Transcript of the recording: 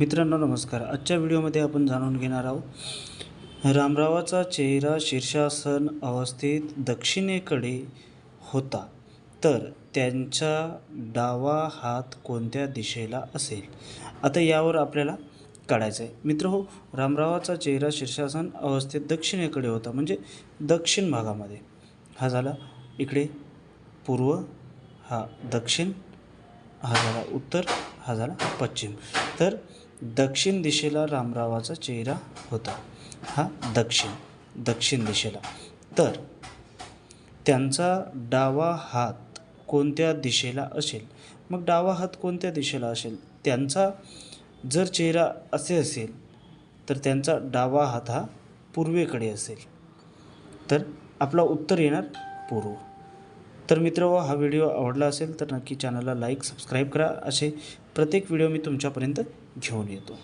मित्रांनो नमस्कार. आजच्या व्हिडिओमध्ये आपण जाणून घेणार आहोत रामरावाचा चेहरा शीर्षासन अवस्थेत दक्षिणेकडे होता तर त्यांचा डावा हात कोणत्या दिशेला असेल. आता यावर आपल्याला काढायचं आहे. मित्रहो, रामरावाचा चेहरा शीर्षासन अवस्थेत दक्षिणेकडे होता म्हणजे दक्षिण भागामध्ये. हा झाला इकडे पूर्व, हा दक्षिण, हा झाला उत्तर, हा झाला पश्चिम. तर दक्षिण दिशेला रामरावाचा चेहरा होता. हा दक्षिण दिशेला. तर त्यांचा डावा हात कोणत्या दिशेला असेल. मग डावा हात कोणत्या दिशेला असेल. त्यांचा जर चेहरा असे असेल तर त्यांचा डावा हात हा पूर्वेकडे असेल. तर आपला उत्तर येणार पूर्व. तर मित्रहो, हा व्हिडिओ आवडला असेल तर नक्की चॅनलला लाईक सबस्क्राईब करा. असे प्रत्येक व्हिडिओ मी तुमच्यापर्यंत घेऊन येतो.